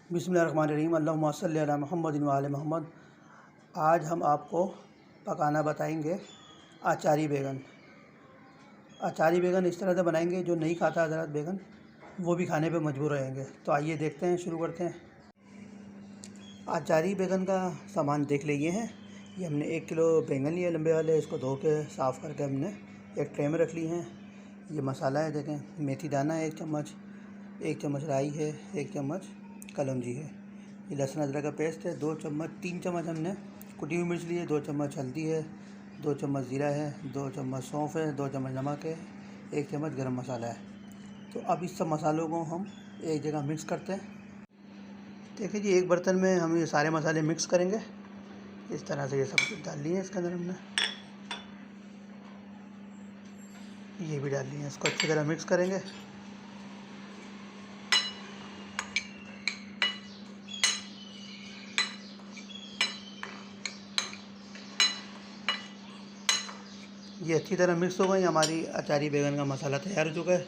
बिस्मिल्लाहिर्रहमानिर्रहीम अल्लाहुम्मा सल्लि अला मुहम्मदिन व आले मोहम्मद। आज हम आपको पकाना बताएंगे अचारी बैगन। अचारी बैगन इस तरह से बनाएंगे, जो नहीं खाता हज़रात बैगन वो भी खाने पे मजबूर रहेंगे। तो आइए देखते हैं, शुरू करते हैं। अचारी बैगन का सामान देख लीजिए हैं। ये हमने 1 किलो बैंगन लिए लंबे वाले, इसको धो के साफ़ करके हमने एक ट्रे में रख ली हैं। ये मसाला है, देखें, मेथी दाना है 1 चम्मच, 1 चम्मच राई है, 1 चम्मच कलौंजी है। ये लहसुन अदरक का पेस्ट है 2 चम्मच, 3 चम्मच हमने कुटी हुई मिर्च ली है, 2 चम्मच हल्दी है, 2 चम्मच ज़ीरा है, 2 चम्मच सौंफ है, 2 चम्मच नमक है, 1 चम्मच गरम मसाला है। तो अब इस सब मसालों को हम एक जगह मिक्स करते हैं। देखिए जी, एक बर्तन में हम ये सारे मसाले मिक्स करेंगे। इस तरह से ये सब कुछ डाल लिए इसके अंदर हमने, ये भी डाल लिए। इसको अच्छी तरह मिक्स करेंगे। ये अच्छी तरह मिक्स हो गई। हमारी अचारी बैगन का मसाला तैयार हो चुका है।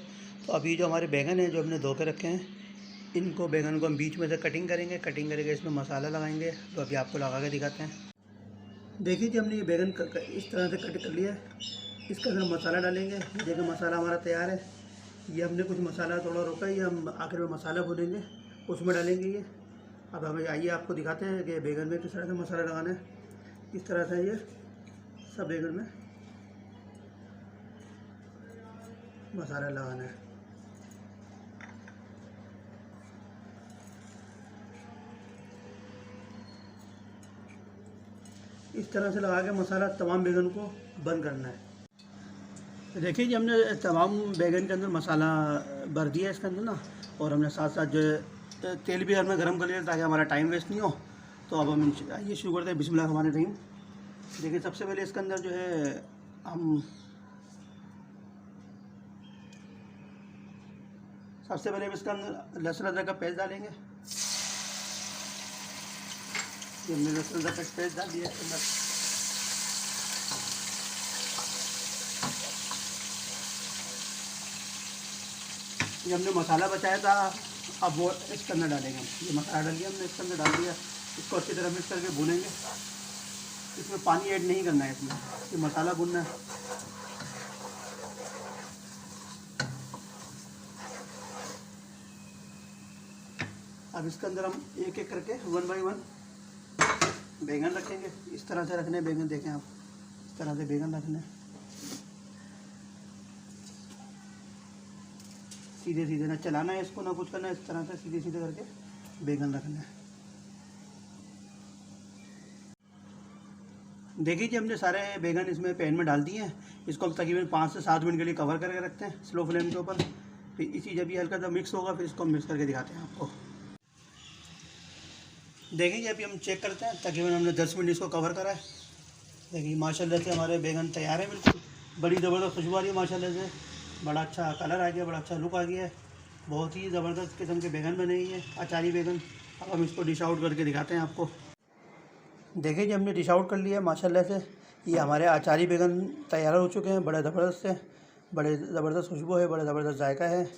तो अभी जो हमारे बैगन हैं, जो हमने धो के रखे हैं, इनको बैगन को हम बीच में से कटिंग करेंगे। कटिंग करके इसमें मसाला लगाएंगे, तो अभी आपको लगा के दिखाते हैं। देखिए जी, हमने ये बैगन इस तरह से कट कर लिया है। इसके अंदर मसाला डालेंगे। देखिए मसाला हमारा तैयार है। ये हमने कुछ मसाला थोड़ा रोका है, ये हम आखिर में मसाला भूनेंगे, उसमें डालेंगे ये। अब हमें आइए आपको दिखाते हैं कि बैगन में किस तरह से मसाला लगाना है। इस तरह से ये सब बैगन में मसाला लगाना है। इस तरह से लगा के मसाला तमाम बैगन को बंद करना है। देखिए जी, हमने तमाम बैगन के अंदर मसाला भर दिया इसके अंदर ना, और हमने साथ साथ जो है तेल भी हमने गर्म कर लिया ताकि हमारा टाइम वेस्ट नहीं हो। तो अब हम ये शुरू करते हैं। बिस्मिल्लाहिर्रहमानिर्रहीम। देखिए, सबसे पहले इसके अंदर जो है हम इसके अंदर लहसुन अदरक का पेस्ट डालेंगे। ये हमने लहसुन अदरक का पेस्ट डाल दिया इसके अंदर। ये हमने मसाला बचाया था, अब वो इसके अंदर डालेंगे। ये मसाला डाल दिया हमने, इसके अंदर डाल दिया। इसको अच्छी तरह मिक्स करके भूनेंगे। इसमें पानी ऐड नहीं करना है, इसमें ये मसाला भूनना है। अब इसके अंदर हम एक एक करके 1 बाई 1 बैगन रखेंगे। इस तरह से रखने बैगन, देखें आप, इस तरह से बैगन रखने, सीधे सीधे, ना चलाना है इसको ना कुछ करना है। इस तरह से सीधे सीधे करके बैगन रखना है। देखिए जी, हमने सारे बैगन इसमें पैन में डाल दिए हैं। इसको हम तकरीबन 5 से 7 मिनट के लिए कवर करके रखते हैं स्लो फ्लेम के ऊपर। फिर इसी जब ये हल्का सा मिक्स होगा, फिर इसको हम मिक्स करके दिखाते हैं आपको। देखिए, अभी हम चेक करते हैं। तकरीबन हमने 10 मिनट इसको कवर करा है। देखिए माशाल्लाह से हमारे बैगन तैयार है। बिल्कुल बड़ी ज़बरदस्त खुशबू आ रही है माशाल्लाह से। बड़ा अच्छा कलर आ गया, बड़ा अच्छा लुक आ गया है। बहुत ही ज़बरदस्त किस्म के बैगन बने हैं, अचारी बैगन। अब हम इसको डिश आउट करके दिखाते हैं आपको। देखिए जी, हमने डिश आउट कर लिया माशाल्लाह से। ये हमारे अचारी बैगन तैयार हो चुके हैं। बड़े ज़बरदस्त है, बड़े ज़बरदस्त खुशबू है, बड़ा ज़बरदस्त जायका है।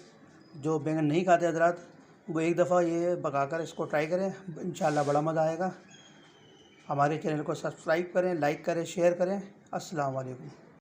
जो बैगन नहीं खाते हज़रात, वो एक दफ़ा ये पकाकर इसको ट्राई करें, इंशाल्लाह बड़ा मज़ा आएगा। हमारे चैनल को सब्सक्राइब करें, लाइक करें, शेयर करें। अस्सलाम वालेकुम।